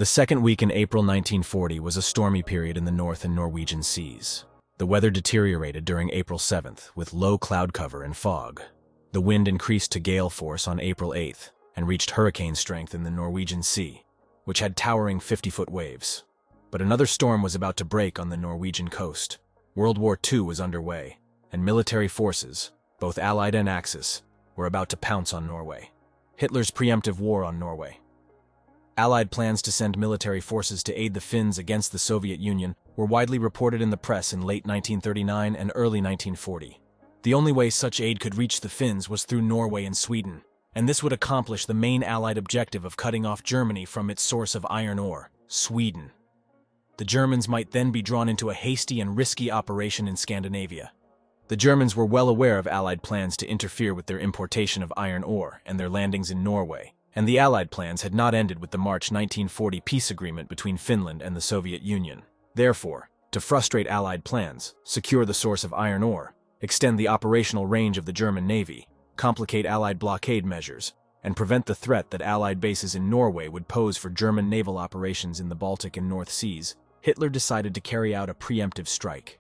The second week in April 1940 was a stormy period in the North and Norwegian seas. The weather deteriorated during April 7th with low cloud cover and fog. The wind increased to gale force on April 8th and reached hurricane strength in the Norwegian Sea, which had towering 50-foot waves. But another storm was about to break on the Norwegian coast. World War II was underway, and military forces, both Allied and Axis, were about to pounce on Norway. Hitler's preemptive war on Norway. Allied plans to send military forces to aid the Finns against the Soviet Union were widely reported in the press in late 1939 and early 1940. The only way such aid could reach the Finns was through Norway and Sweden, and this would accomplish the main Allied objective of cutting off Germany from its source of iron ore, Sweden. The Germans might then be drawn into a hasty and risky operation in Scandinavia. The Germans were well aware of Allied plans to interfere with their importation of iron ore and their landings in Norway, and the Allied plans had not ended with the March 1940 peace agreement between Finland and the Soviet Union. Therefore, to frustrate Allied plans, secure the source of iron ore, extend the operational range of the German Navy, complicate Allied blockade measures, and prevent the threat that Allied bases in Norway would pose for German naval operations in the Baltic and North Seas, Hitler decided to carry out a preemptive strike.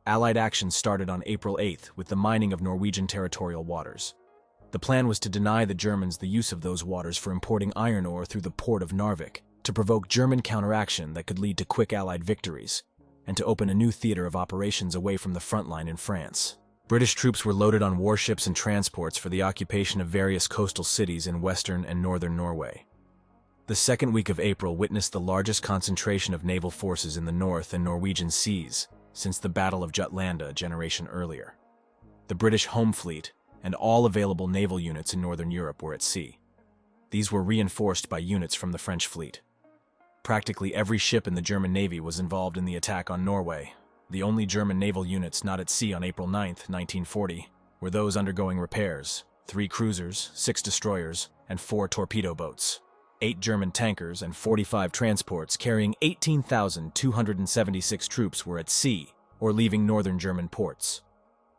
Allied action started on April 8th with the mining of Norwegian territorial waters. The plan was to deny the Germans the use of those waters for importing iron ore through the port of Narvik, to provoke German counteraction that could lead to quick Allied victories, and to open a new theater of operations away from the front line in France. British troops were loaded on warships and transports for the occupation of various coastal cities in western and northern Norway. The second week of April witnessed the largest concentration of naval forces in the North and Norwegian seas since the Battle of Jutlanda a generation earlier. The British Home Fleet and all available naval units in northern Europe were at sea. These were reinforced by units from the French fleet. Practically every ship in the German Navy was involved in the attack on Norway. The only German naval units not at sea on April 9, 1940, were those undergoing repairs: 3 cruisers, 6 destroyers, and 4 torpedo boats. 8 German tankers and 45 transports carrying 18,276 troops were at sea or leaving northern German ports.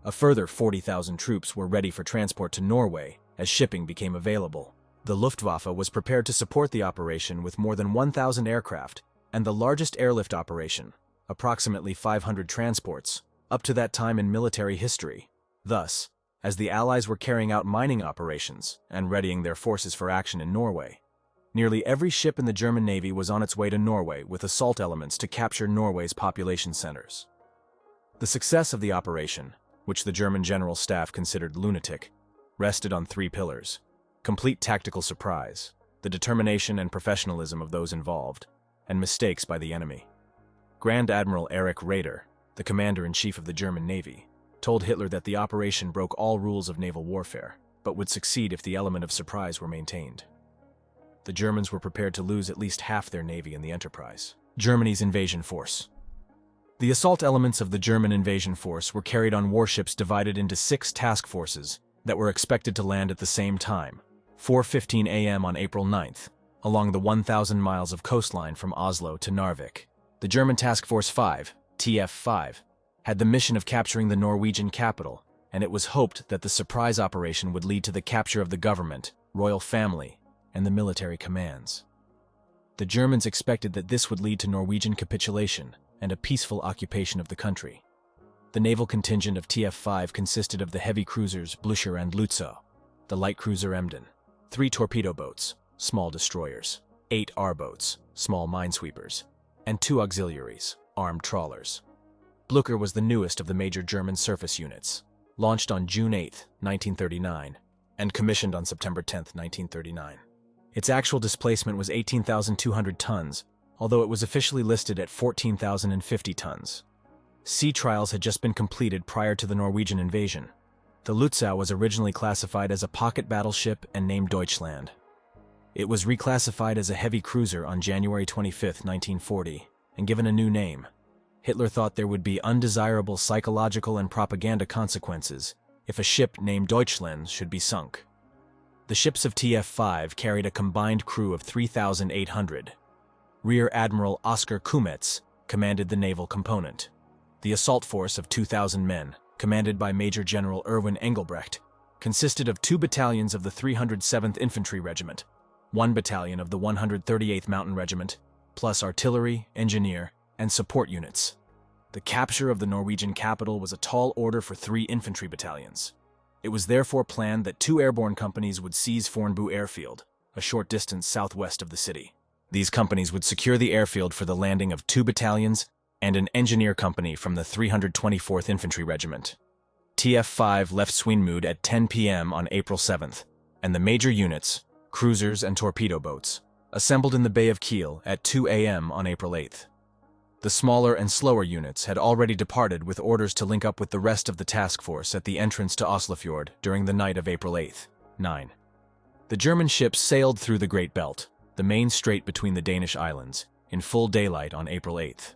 A further 40,000 troops were ready for transport to Norway as shipping became available. The Luftwaffe was prepared to support the operation with more than 1,000 aircraft and the largest airlift operation, approximately 500 transports, up to that time in military history. Thus, as the Allies were carrying out mining operations and readying their forces for action in Norway, nearly every ship in the German Navy was on its way to Norway with assault elements to capture Norway's population centers. The success of the operation, which the German General Staff considered lunatic, rested on 3 pillars: complete tactical surprise, the determination and professionalism of those involved, and mistakes by the enemy. Grand Admiral Erich Raeder, the commander-in-chief of the German Navy, told Hitler that the operation broke all rules of naval warfare, but would succeed if the element of surprise were maintained. The Germans were prepared to lose at least half their navy in the enterprise. Germany's invasion force. The assault elements of the German invasion force were carried on warships divided into 6 task forces that were expected to land at the same time, 4:15 a.m. on April 9th, along the 1,000 miles of coastline from Oslo to Narvik. The German Task Force 5, TF5, had the mission of capturing the Norwegian capital, and it was hoped that the surprise operation would lead to the capture of the government, royal family, and the military commands. The Germans expected that this would lead to Norwegian capitulation and a peaceful occupation of the country. The naval contingent of TF5 consisted of the heavy cruisers Blücher and Lützow, the light cruiser Emden, 3 torpedo boats, small destroyers, 8 R-boats, small minesweepers, and 2 auxiliaries, armed trawlers. Blücher was the newest of the major German surface units, launched on June 8, 1939, and commissioned on September 10, 1939. Its actual displacement was 18,200 tons, although it was officially listed at 14,050 tons. Sea trials had just been completed prior to the Norwegian invasion. The Lützow was originally classified as a pocket battleship and named Deutschland. It was reclassified as a heavy cruiser on January 25, 1940, and given a new name. Hitler thought there would be undesirable psychological and propaganda consequences if a ship named Deutschland should be sunk. The ships of TF5 carried a combined crew of 3,800. Rear Admiral Oskar Kumetz commanded the naval component. The assault force of 2,000 men, commanded by Major General Erwin Engelbrecht, consisted of 2 battalions of the 307th Infantry Regiment, 1 battalion of the 138th Mountain Regiment, plus artillery, engineer, and support units. The capture of the Norwegian capital was a tall order for 3 infantry battalions. It was therefore planned that 2 airborne companies would seize Fornebu Airfield, a short distance southwest of the city. These companies would secure the airfield for the landing of 2 battalions and an engineer company from the 324th Infantry Regiment. TF-5 left Swinemund at 10 p.m. on April 7th, and the major units, cruisers and torpedo boats, assembled in the Bay of Kiel at 2 a.m. on April 8th. The smaller and slower units had already departed with orders to link up with the rest of the task force at the entrance to Oslofjord during the night of April 8th. 9. The German ships sailed through the Great Belt, the main strait between the Danish islands, in full daylight on April 8th.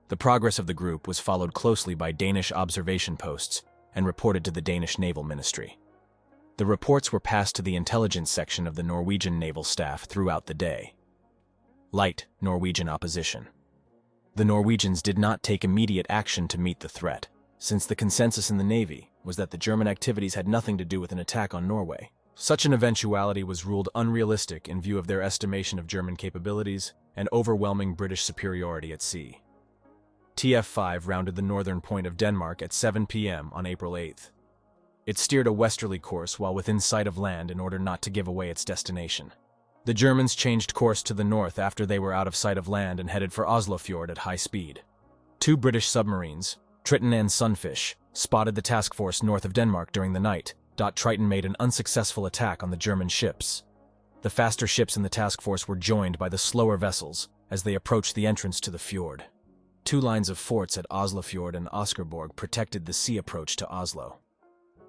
The progress of the group was followed closely by Danish observation posts and reported to the Danish Naval Ministry. The reports were passed to the intelligence section of the Norwegian naval staff throughout the day. Light Norwegian opposition. The Norwegians did not take immediate action to meet the threat, since the consensus in the Navy was that the German activities had nothing to do with an attack on Norway. Such an eventuality was ruled unrealistic in view of their estimation of German capabilities and overwhelming British superiority at sea. TF-5 rounded the northern point of Denmark at 7 p.m. on April 8th. It steered a westerly course while within sight of land in order not to give away its destination. The Germans changed course to the north after they were out of sight of land and headed for Oslofjord at high speed. 2 British submarines, Triton and Sunfish, spotted the task force north of Denmark during the night. Triton made an unsuccessful attack on the German ships. The faster ships in the task force were joined by the slower vessels as they approached the entrance to the fjord. 2 lines of forts at Oslofjord and Askerborg protected the sea approach to Oslo.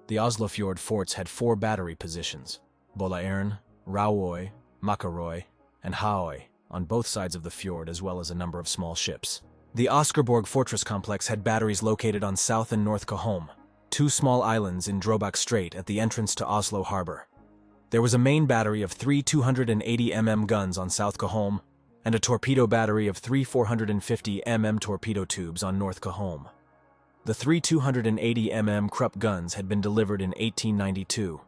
The Oslofjord forts had 4 battery positions, Bolleren, Rauøy, Makarøy, and Haøy, on both sides of the fjord, as well as a number of small ships. The Askerborg fortress complex had batteries located on South and North Caholm, 2 small islands in Drøbak Strait at the entrance to Oslo harbor. There was a main battery of 3 280 mm guns on South Caholm, and a torpedo battery of 3 450 mm torpedo tubes on North Caholm. The 3 280 mm Krupp guns had been delivered in 1892.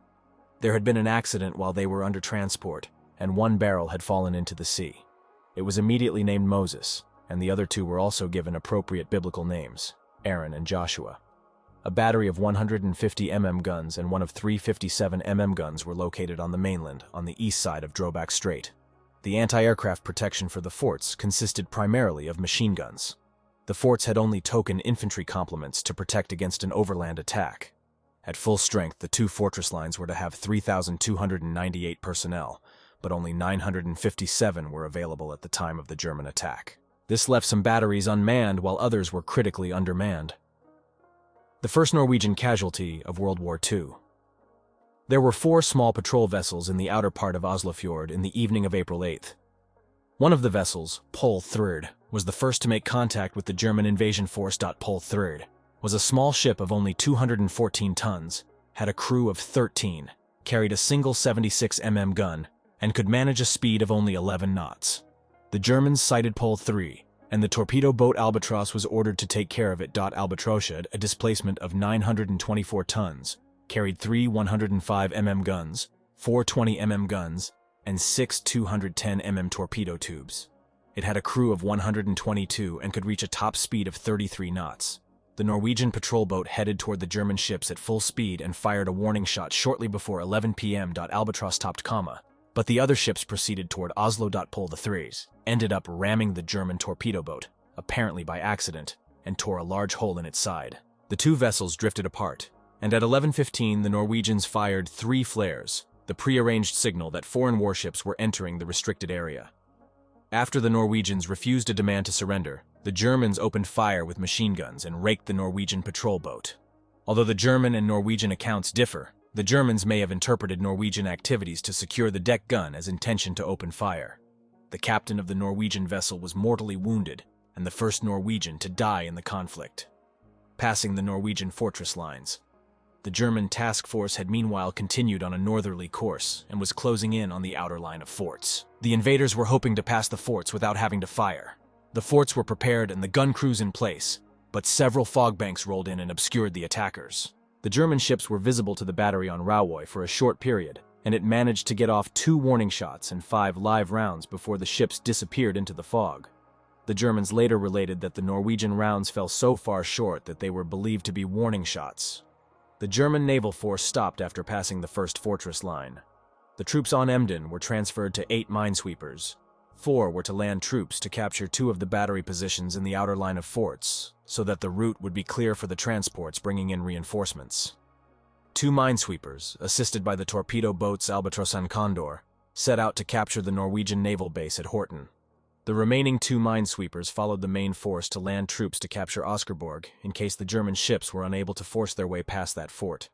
There had been an accident while they were under transport, and 1 barrel had fallen into the sea. It was immediately named Moses, and the other 2 were also given appropriate biblical names, Aaron and Joshua. A battery of 150 mm guns and one of 357 mm guns were located on the mainland on the east side of Drøbak Strait. The anti-aircraft protection for the forts consisted primarily of machine guns. The forts had only token infantry complements to protect against an overland attack. At full strength, the 2 fortress lines were to have 3,298 personnel, but only 957 were available at the time of the German attack. This left some batteries unmanned while others were critically undermanned. The first Norwegian casualty of World War II. There were 4 small patrol vessels in the outer part of Oslofjord in the evening of April 8th. One of the vessels, Pol III, was the first to make contact with the German invasion force. Pol III was a small ship of only 214 tons, had a crew of 13, carried a single 76 mm gun, and could manage a speed of only 11 knots. The Germans sighted Pol III, and the torpedo boat Albatross was ordered to take care of it. Albatross, a displacement of 924 tons, carried 3 105 mm guns, 4 20 mm guns, and 6 210 mm torpedo tubes. It had a crew of 122 and could reach a top speed of 33 knots. The Norwegian patrol boat headed toward the German ships at full speed and fired a warning shot shortly before 11 p.m. Albatross topped comma, but the other ships proceeded toward Oslo. Pol III ended up ramming the German torpedo boat, apparently by accident, and tore a large hole in its side. The 2 vessels drifted apart, and at 11:15 the Norwegians fired 3 flares, the prearranged signal that foreign warships were entering the restricted area. After the Norwegians refused a demand to surrender, the Germans opened fire with machine guns and raked the Norwegian patrol boat. Although the German and Norwegian accounts differ, the Germans may have interpreted Norwegian activities to secure the deck gun as intention to open fire. The captain of the Norwegian vessel was mortally wounded, and the first Norwegian to die in the conflict. Passing the Norwegian fortress lines, the German task force had meanwhile continued on a northerly course and was closing in on the outer line of forts. The invaders were hoping to pass the forts without having to fire. The forts were prepared and the gun crews in place, but several fog banks rolled in and obscured the attackers. The German ships were visible to the battery on Rauøy for a short period, and it managed to get off 2 warning shots and 5 live rounds before the ships disappeared into the fog. The Germans later related that the Norwegian rounds fell so far short that they were believed to be warning shots. The German naval force stopped after passing the first fortress line. The troops on Emden were transferred to 8 minesweepers. 4 were to land troops to capture 2 of the battery positions in the outer line of forts, so that the route would be clear for the transports bringing in reinforcements. 2 minesweepers, assisted by the torpedo boats Albatros and Condor, set out to capture the Norwegian naval base at Horten. The remaining 2 minesweepers followed the main force to land troops to capture Oscarborg in case the German ships were unable to force their way past that fort.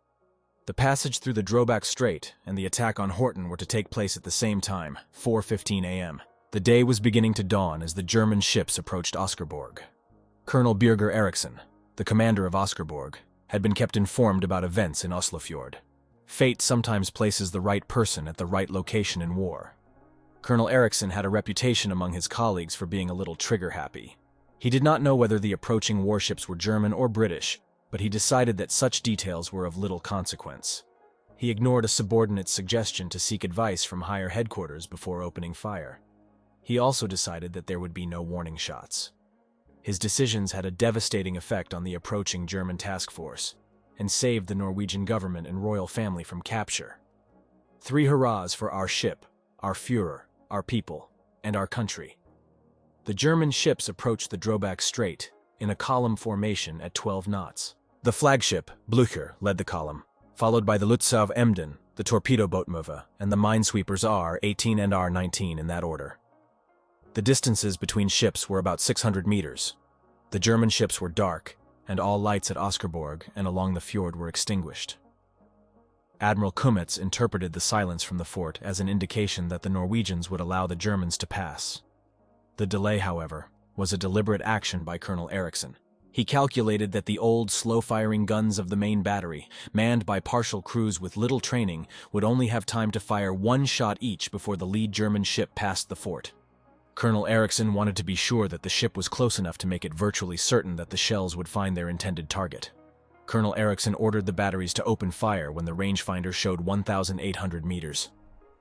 The passage through the Drøbak Strait and the attack on Horten were to take place at the same time, 4:15 a.m. The day was beginning to dawn as the German ships approached Oscarborg. Colonel Birger Eriksen, the commander of Oscarborg, had been kept informed about events in Oslofjord. Fate sometimes places the right person at the right location in war. Colonel Eriksen had a reputation among his colleagues for being a little trigger-happy. He did not know whether the approaching warships were German or British, but he decided that such details were of little consequence. He ignored a subordinate's suggestion to seek advice from higher headquarters before opening fire. He also decided that there would be no warning shots. His decisions had a devastating effect on the approaching German task force, and saved the Norwegian government and royal family from capture. 3 hurrahs for our ship, our Führer, our people, and our country. The German ships approached the Drøbak Strait in a column formation at 12 knots. The flagship, Blücher, led the column, followed by the Lutzow Emden, the torpedo boat Møve, and the minesweepers R-18 and R-19 in that order. The distances between ships were about 600 meters. The German ships were dark, and all lights at Oscarborg and along the fjord were extinguished. Admiral Kummetz interpreted the silence from the fort as an indication that the Norwegians would allow the Germans to pass. The delay, however, was a deliberate action by Colonel Eriksen. He calculated that the old, slow-firing guns of the main battery, manned by partial crews with little training, would only have time to fire 1 shot each before the lead German ship passed the fort. Colonel Eriksen wanted to be sure that the ship was close enough to make it virtually certain that the shells would find their intended target. Colonel Eriksen ordered the batteries to open fire when the rangefinder showed 1,800 meters.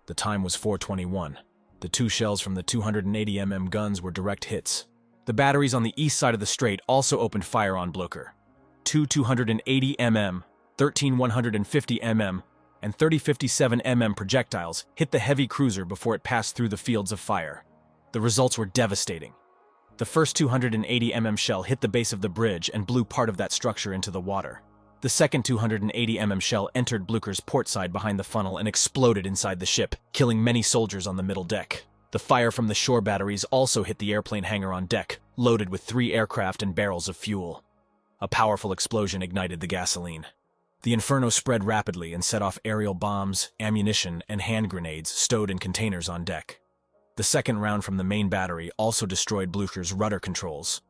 The time was 4:21. The 2 shells from the 280 mm guns were direct hits. The batteries on the east side of the strait also opened fire on Blücher. 2 280 mm, 13 150 mm, and 30 57 mm projectiles hit the heavy cruiser before it passed through the fields of fire. The results were devastating. The first 280 mm shell hit the base of the bridge and blew part of that structure into the water. The second 280 mm shell entered Blücher's port side behind the funnel and exploded inside the ship, killing many soldiers on the middle deck. The fire from the shore batteries also hit the airplane hangar on deck, loaded with 3 aircraft and barrels of fuel. A powerful explosion ignited the gasoline. The inferno spread rapidly and set off aerial bombs, ammunition, and hand grenades stowed in containers on deck. The second round from the main battery also destroyed Blücher's rudder controls.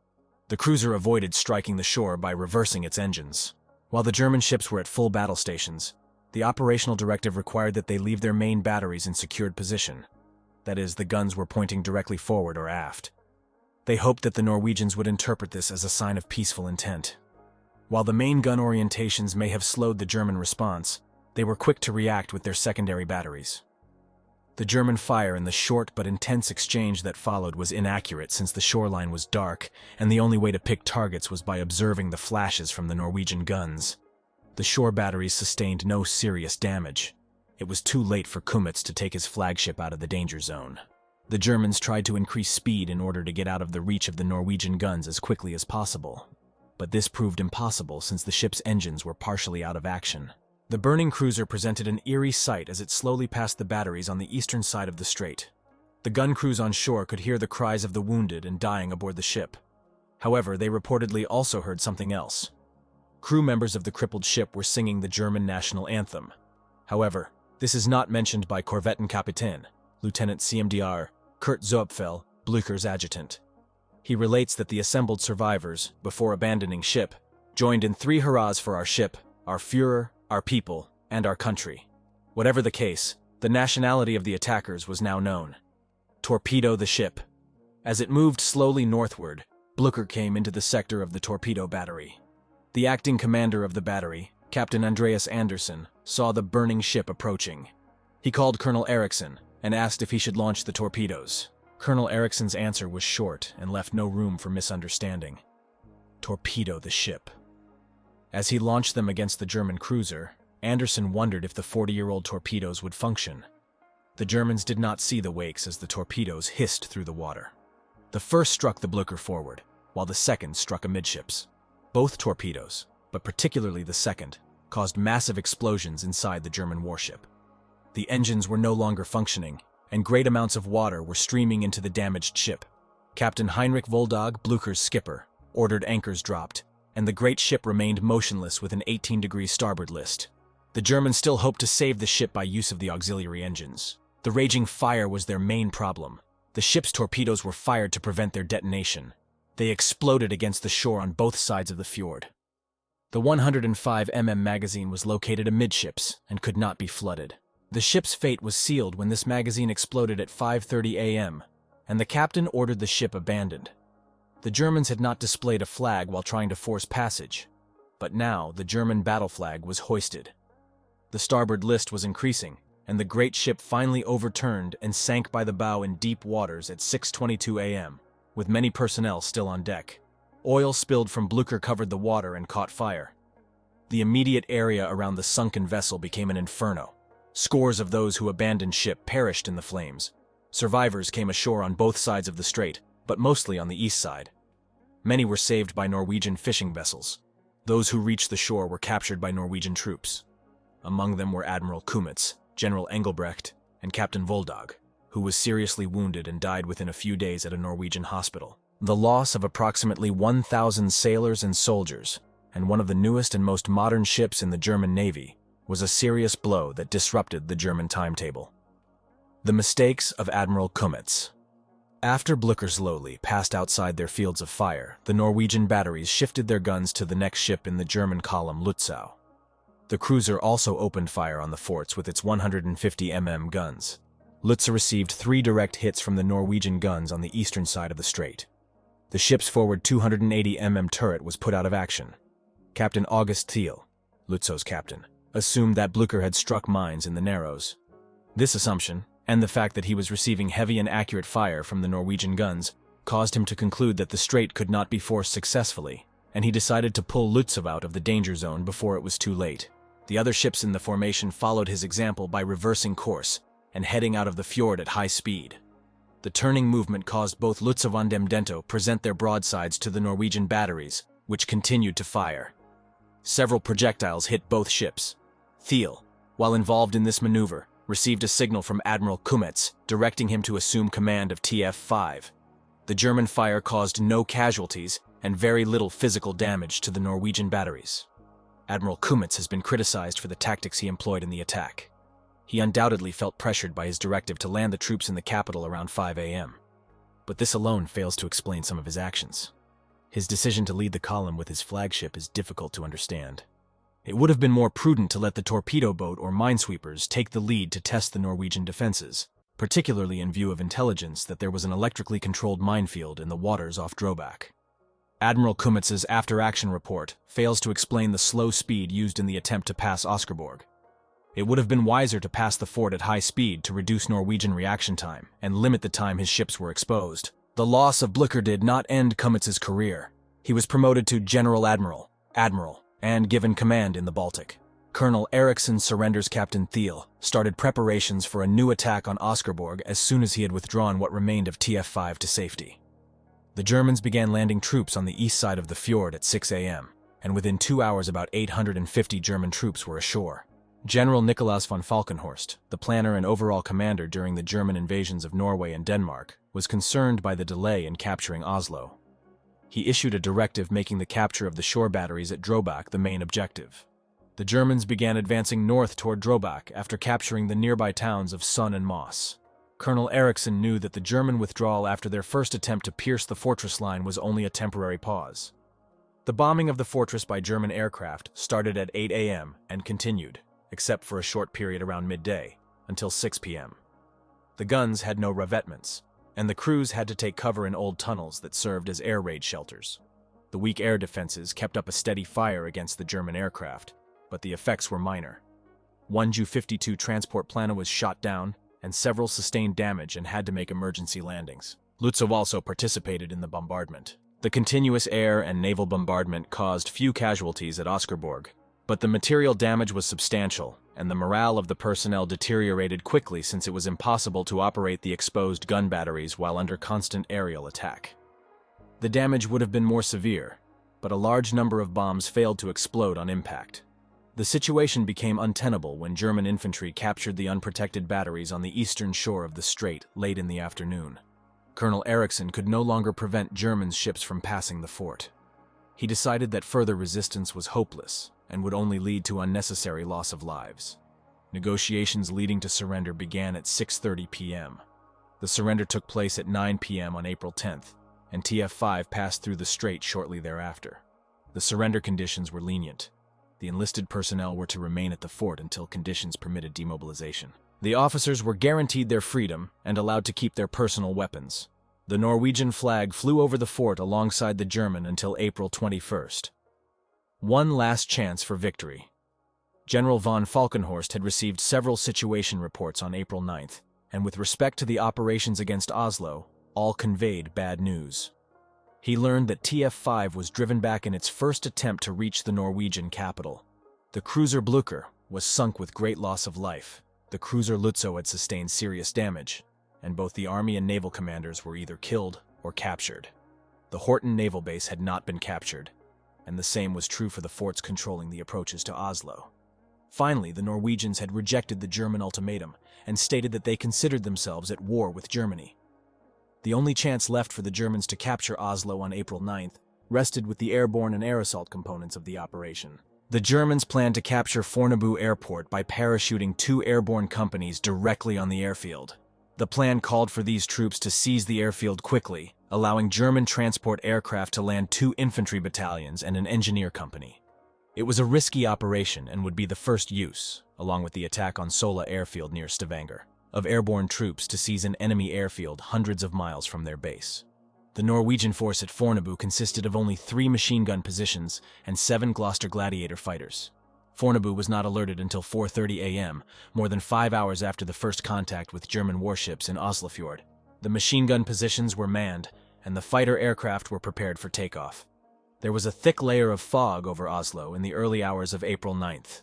The cruiser avoided striking the shore by reversing its engines. While the German ships were at full battle stations, the operational directive required that they leave their main batteries in secured position. That is, the guns were pointing directly forward or aft. They hoped that the Norwegians would interpret this as a sign of peaceful intent. While the main gun orientations may have slowed the German response, they were quick to react with their secondary batteries. The German fire in the short but intense exchange that followed was inaccurate since the shoreline was dark, and the only way to pick targets was by observing the flashes from the Norwegian guns. The shore batteries sustained no serious damage. It was too late for Kummetz to take his flagship out of the danger zone. The Germans tried to increase speed in order to get out of the reach of the Norwegian guns as quickly as possible. But this proved impossible since the ship's engines were partially out of action. The burning cruiser presented an eerie sight as it slowly passed the batteries on the eastern side of the strait. The gun crews on shore could hear the cries of the wounded and dying aboard the ship. However, they reportedly also heard something else. Crew members of the crippled ship were singing the German national anthem. However, this is not mentioned by Korvettenkapitän, Lieutenant CMDR Kurt Zoepfel, Blücher's adjutant. He relates that the assembled survivors, before abandoning ship, joined in 3 hurrahs for our ship, our Führer, our people, and our country. Whatever the case, the nationality of the attackers was now known. Torpedo the ship. As it moved slowly northward, Blücher came into the sector of the torpedo battery. The acting commander of the battery, Captain Andreas Andersen, saw the burning ship approaching. He called Colonel Eriksson and asked if he should launch the torpedoes. Colonel Eriksson's answer was short and left no room for misunderstanding. Torpedo the ship. As he launched them against the German cruiser, Anderson wondered if the 40-year-old torpedoes would function. The Germans did not see the wakes as the torpedoes hissed through the water. The first struck the Blücher forward, while the second struck amidships. Both torpedoes, but particularly the second, caused massive explosions inside the German warship. The engines were no longer functioning, and great amounts of water were streaming into the damaged ship. Captain Heinrich Woldog, Blücher's skipper, ordered anchors dropped, and the great ship remained motionless with an 18-degree starboard list. The Germans still hoped to save the ship by use of the auxiliary engines. The raging fire was their main problem. The ship's torpedoes were fired to prevent their detonation. They exploded against the shore on both sides of the fjord. The 105 mm magazine was located amidships and could not be flooded. The ship's fate was sealed when this magazine exploded at 5:30 a.m., and the captain ordered the ship abandoned. The Germans had not displayed a flag while trying to force passage, but now the German battle flag was hoisted. The starboard list was increasing, and the great ship finally overturned and sank by the bow in deep waters at 6:22 a.m., with many personnel still on deck. Oil spilled from Blücher covered the water and caught fire. The immediate area around the sunken vessel became an inferno. Scores of those who abandoned ship perished in the flames. Survivors came ashore on both sides of the strait, but mostly on the east side. Many were saved by Norwegian fishing vessels. Those who reached the shore were captured by Norwegian troops. Among them were Admiral Kummetz, General Engelbrecht, and Captain Woldog, who was seriously wounded and died within a few days at a Norwegian hospital. The loss of approximately 1,000 sailors and soldiers, and one of the newest and most modern ships in the German Navy, was a serious blow that disrupted the German timetable. The mistakes of Admiral Kummetz. After Blücher's slowly passed outside their fields of fire, the Norwegian batteries shifted their guns to the next ship in the German column, Lützow. The cruiser also opened fire on the forts with its 150 mm guns. Lützow received 3 direct hits from the Norwegian guns on the eastern side of the strait. The ship's forward 280 mm turret was put out of action. Captain August Thiel, Lützow's captain, assumed that Blücher had struck mines in the Narrows. This assumption, and the fact that he was receiving heavy and accurate fire from the Norwegian guns, caused him to conclude that the strait could not be forced successfully, and he decided to pull Lützow out of the danger zone before it was too late. The other ships in the formation followed his example by reversing course and heading out of the fjord at high speed. The turning movement caused both Lützow and Demdento present their broadsides to the Norwegian batteries, which continued to fire. Several projectiles hit both ships. Thiel, while involved in this maneuver, received a signal from Admiral Kummetz directing him to assume command of TF-5. The German fire caused no casualties and very little physical damage to the Norwegian batteries. Admiral Kummetz has been criticized for the tactics he employed in the attack. He undoubtedly felt pressured by his directive to land the troops in the capital around 5 a.m. But this alone fails to explain some of his actions. His decision to lead the column with his flagship is difficult to understand. It would have been more prudent to let the torpedo boat or minesweepers take the lead to test the Norwegian defenses, particularly in view of intelligence that there was an electrically controlled minefield in the waters off Drøbak. Admiral Kummetz's after-action report fails to explain the slow speed used in the attempt to pass Oscarborg. It would have been wiser to pass the fort at high speed to reduce Norwegian reaction time and limit the time his ships were exposed. The loss of Blücher did not end Kummetz's career. He was promoted to General Admiral, and given command in the Baltic. Colonel Eriksson surrenders Captain Thiel, started preparations for a new attack on Oscarborg as soon as he had withdrawn what remained of TF-5 to safety. The Germans began landing troops on the east side of the fjord at 6 a.m., and within 2 hours about 850 German troops were ashore. General Nicolaus von Falkenhorst, the planner and overall commander during the German invasions of Norway and Denmark, was concerned by the delay in capturing Oslo. He issued a directive making the capture of the shore batteries at Drøbak the main objective. The Germans began advancing north toward Drøbak after capturing the nearby towns of Sund and Moss. Colonel Eriksson knew that the German withdrawal after their first attempt to pierce the fortress line was only a temporary pause. The bombing of the fortress by German aircraft started at 8 a.m. and continued, except for a short period around midday, until 6 p.m. The guns had no revetments, and the crews had to take cover in old tunnels that served as air raid shelters. The weak air defenses kept up a steady fire against the German aircraft, but the effects were minor. One Ju-52 transport plane was shot down, and several sustained damage and had to make emergency landings. Lutzow also participated in the bombardment. The continuous air and naval bombardment caused few casualties at Oskarborg, but the material damage was substantial, and the morale of the personnel deteriorated quickly since it was impossible to operate the exposed gun batteries while under constant aerial attack. The damage would have been more severe, but a large number of bombs failed to explode on impact. The situation became untenable when German infantry captured the unprotected batteries on the eastern shore of the strait late in the afternoon. Colonel Eriksson could no longer prevent German ships from passing the fort. He decided that further resistance was hopeless and would only lead to unnecessary loss of lives. Negotiations leading to surrender began at 6:30 p.m. The surrender took place at 9 p.m. on April 10th, and TF-5 passed through the strait shortly thereafter. The surrender conditions were lenient. The enlisted personnel were to remain at the fort until conditions permitted demobilization. The officers were guaranteed their freedom and allowed to keep their personal weapons. The Norwegian flag flew over the fort alongside the German until April 21st. One last chance for victory. General von Falkenhorst had received several situation reports on April 9th, and with respect to the operations against Oslo, all conveyed bad news. He learned that TF-5 was driven back in its first attempt to reach the Norwegian capital. The cruiser Blücher was sunk with great loss of life. The cruiser Lutzow had sustained serious damage, and both the Army and naval commanders were either killed or captured. The Horten naval base had not been captured, and the same was true for the forts controlling the approaches to Oslo. Finally, the Norwegians had rejected the German ultimatum and stated that they considered themselves at war with Germany. The only chance left for the Germans to capture Oslo on April 9th rested with the airborne and air assault components of the operation. The Germans planned to capture Fornebu Airport by parachuting 2 airborne companies directly on the airfield. The plan called for these troops to seize the airfield quickly, allowing German transport aircraft to land 2 infantry battalions and an engineer company. It was a risky operation and would be the first use, along with the attack on Sola airfield near Stavanger, of airborne troops to seize an enemy airfield hundreds of miles from their base. The Norwegian force at Fornebu consisted of only 3 machine gun positions and 7 Gloucester Gladiator fighters. Fornebu was not alerted until 4:30 a.m., more than 5 hours after the first contact with German warships in Oslofjord. The machine gun positions were manned, and the fighter aircraft were prepared for takeoff. There was a thick layer of fog over Oslo in the early hours of April 9th.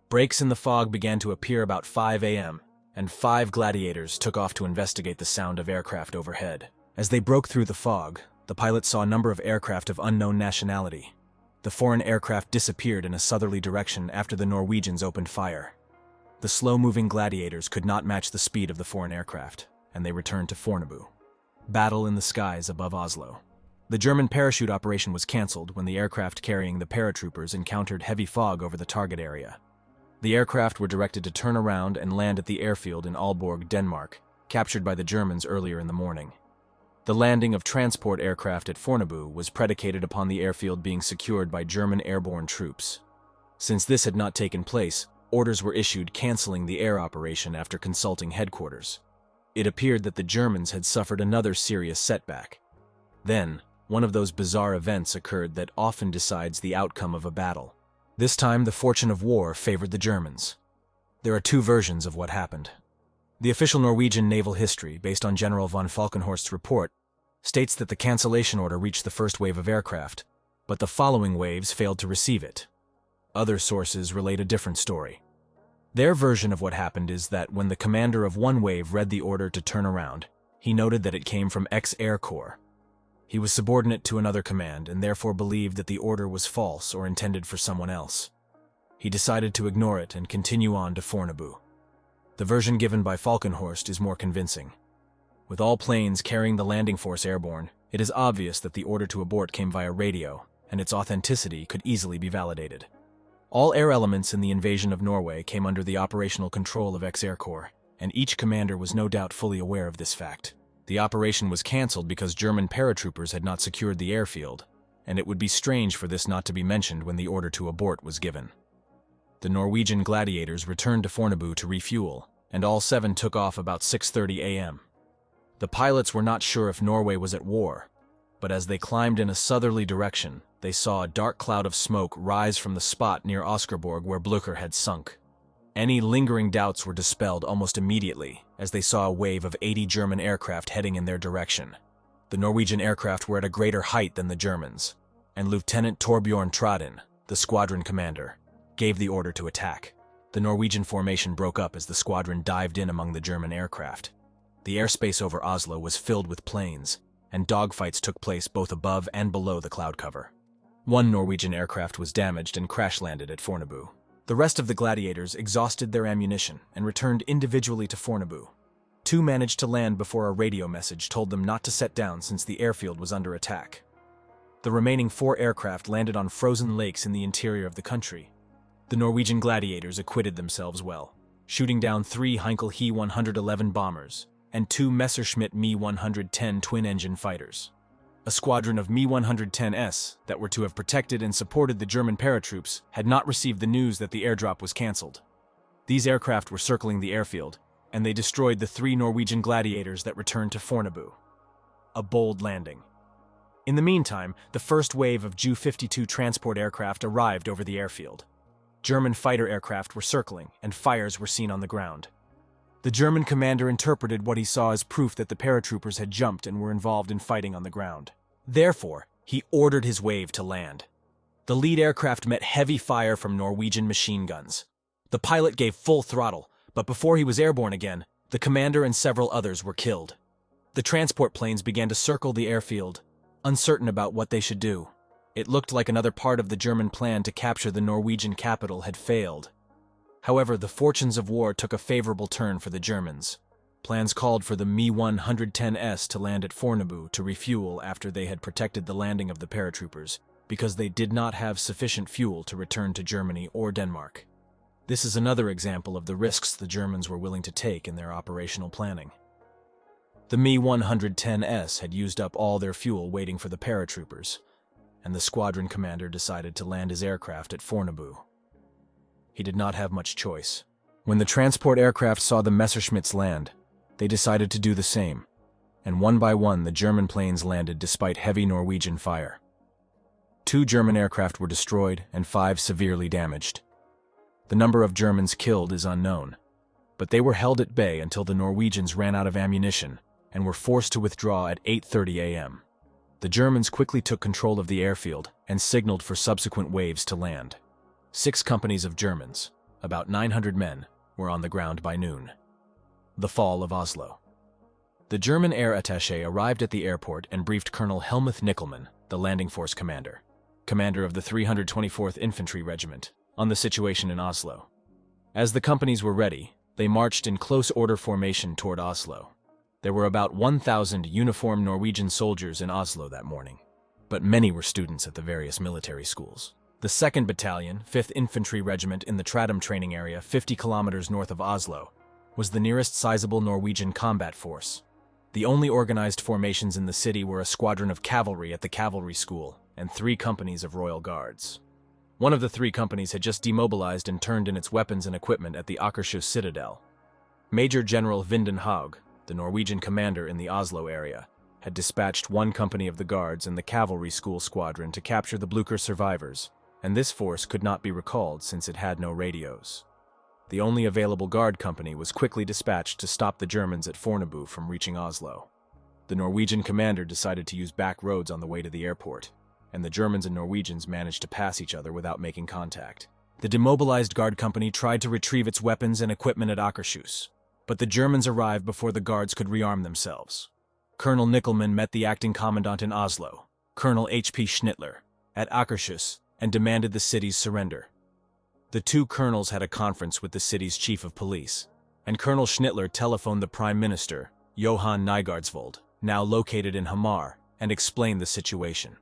Breaks in the fog began to appear about 5 a.m., and 5 Gladiators took off to investigate the sound of aircraft overhead. As they broke through the fog, the pilots saw a number of aircraft of unknown nationality. The foreign aircraft disappeared in a southerly direction after the Norwegians opened fire. The slow-moving Gladiators could not match the speed of the foreign aircraft, and they returned to Fornebu. Battle in the skies above Oslo. The German parachute operation was cancelled when the aircraft carrying the paratroopers encountered heavy fog over the target area. The aircraft were directed to turn around and land at the airfield in Aalborg, Denmark, captured by the Germans earlier in the morning. The landing of transport aircraft at Fornebu was predicated upon the airfield being secured by German airborne troops. Since this had not taken place, orders were issued canceling the air operation after consulting headquarters. It appeared that the Germans had suffered another serious setback. Then, one of those bizarre events occurred that often decides the outcome of a battle. This time, the fortune of war favored the Germans. There are 2 versions of what happened. The official Norwegian naval history, based on General von Falkenhorst's report, states that the cancellation order reached the first wave of aircraft, but the following waves failed to receive it. Other sources relate a different story. Their version of what happened is that when the commander of one wave read the order to turn around, he noted that it came from X-Air Corps. He was subordinate to another command and therefore believed that the order was false or intended for someone else. He decided to ignore it and continue on to Fornebu. The version given by Falkenhorst is more convincing. With all planes carrying the landing force airborne, it is obvious that the order to abort came via radio, and its authenticity could easily be validated. All air elements in the invasion of Norway came under the operational control of X-Air Corps, and each commander was no doubt fully aware of this fact. The operation was cancelled because German paratroopers had not secured the airfield, and it would be strange for this not to be mentioned when the order to abort was given. The Norwegian Gladiators returned to Fornebu to refuel, and all 7 took off about 6:30 a.m. The pilots were not sure if Norway was at war, but as they climbed in a southerly direction, they saw a dark cloud of smoke rise from the spot near Oskarborg where Blücher had sunk. Any lingering doubts were dispelled almost immediately as they saw a wave of 80 German aircraft heading in their direction. The Norwegian aircraft were at a greater height than the Germans, and Lieutenant Torbjorn Trodden, the squadron commander, gave the order to attack. The Norwegian formation broke up as the squadron dived in among the German aircraft. The airspace over Oslo was filled with planes, and dogfights took place both above and below the cloud cover. One Norwegian aircraft was damaged and crash-landed at Fornebu. The rest of the gladiators exhausted their ammunition and returned individually to Fornebu. Two managed to land before a radio message told them not to set down since the airfield was under attack. The remaining 4 aircraft landed on frozen lakes in the interior of the country. The Norwegian gladiators acquitted themselves well, shooting down 3 Heinkel He-111 bombers and 2 Messerschmitt Me-110 twin-engine fighters. A squadron of Me-110s that were to have protected and supported the German paratroops had not received the news that the airdrop was cancelled. These aircraft were circling the airfield, and they destroyed the 3 Norwegian gladiators that returned to Fornebu. A bold landing. In the meantime, the first wave of Ju-52 transport aircraft arrived over the airfield. German fighter aircraft were circling, and fires were seen on the ground. The German commander interpreted what he saw as proof that the paratroopers had jumped and were involved in fighting on the ground. Therefore, he ordered his wave to land. The lead aircraft met heavy fire from Norwegian machine guns. The pilot gave full throttle, but before he was airborne again, the commander and several others were killed. The transport planes began to circle the airfield, uncertain about what they should do. It looked like another part of the German plan to capture the Norwegian capital had failed. However, the fortunes of war took a favorable turn for the Germans. Plans called for the Me-110s to land at Fornebu to refuel after they had protected the landing of the paratroopers, because they did not have sufficient fuel to return to Germany or Denmark. This is another example of the risks the Germans were willing to take in their operational planning. The Me-110s had used up all their fuel waiting for the paratroopers, and the squadron commander decided to land his aircraft at Fornebu. He did not have much choice. When the transport aircraft saw the Messerschmitts land, they decided to do the same, and one by one the German planes landed despite heavy Norwegian fire. 2 German aircraft were destroyed and 5 severely damaged. The number of Germans killed is unknown, but they were held at bay until the Norwegians ran out of ammunition and were forced to withdraw at 8:30 a.m. The Germans quickly took control of the airfield and signaled for subsequent waves to land. 6 companies of Germans, about 900 men, were on the ground by noon. The fall of Oslo. The German air attaché arrived at the airport and briefed Colonel Helmuth Nickelmann, the landing force commander of the 324th Infantry Regiment, on the situation in Oslo. As the companies were ready, they marched in close order formation toward Oslo. There were about 1,000 uniformed Norwegian soldiers in Oslo that morning, but many were students at the various military schools. The 2nd Battalion, 5th Infantry Regiment in the Tradum training area 50 kilometers north of Oslo, was the nearest sizable Norwegian combat force. The only organized formations in the city were a squadron of cavalry at the cavalry school and 3 companies of Royal Guards. One of the 3 companies had just demobilized and turned in its weapons and equipment at the Akershus citadel. Major General Vinden Haug, the Norwegian commander in the Oslo area, had dispatched 1 company of the Guards and the cavalry school squadron to capture the Blücher survivors, and this force could not be recalled since it had no radios. The only available guard company was quickly dispatched to stop the Germans at Fornebu from reaching Oslo. The Norwegian commander decided to use back roads on the way to the airport, and the Germans and Norwegians managed to pass each other without making contact. The demobilized guard company tried to retrieve its weapons and equipment at Akershus, but the Germans arrived before the guards could rearm themselves. Colonel Nickelmann met the acting commandant in Oslo, Colonel H.P. Schnittler, at Akershus, and demanded the city's surrender. The 2 colonels had a conference with the city's chief of police, and Colonel Schnittler telephoned the Prime Minister, Johan Nygaardsvold, now located in Hamar, and explained the situation.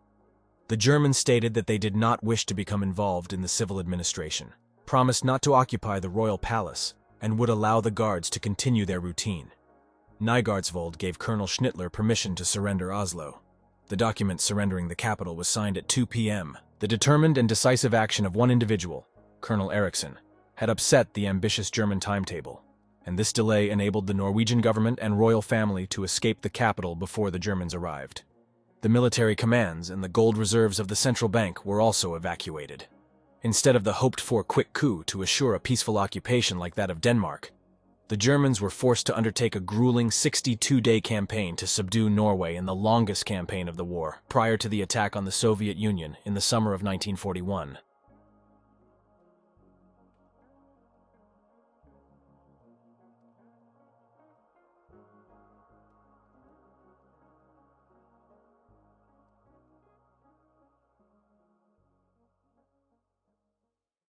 The Germans stated that they did not wish to become involved in the civil administration, promised not to occupy the royal palace, and would allow the guards to continue their routine. Nygaardsvold gave Colonel Schnittler permission to surrender Oslo. The document surrendering the capital was signed at 2 p.m. The determined and decisive action of one individual, Colonel Eriksson, had upset the ambitious German timetable, and this delay enabled the Norwegian government and royal family to escape the capital before the Germans arrived. The military commands and the gold reserves of the central bank were also evacuated. Instead of the hoped-for quick coup to assure a peaceful occupation like that of Denmark, the Germans were forced to undertake a grueling 62-day campaign to subdue Norway in the longest campaign of the war, prior to the attack on the Soviet Union in the summer of 1941.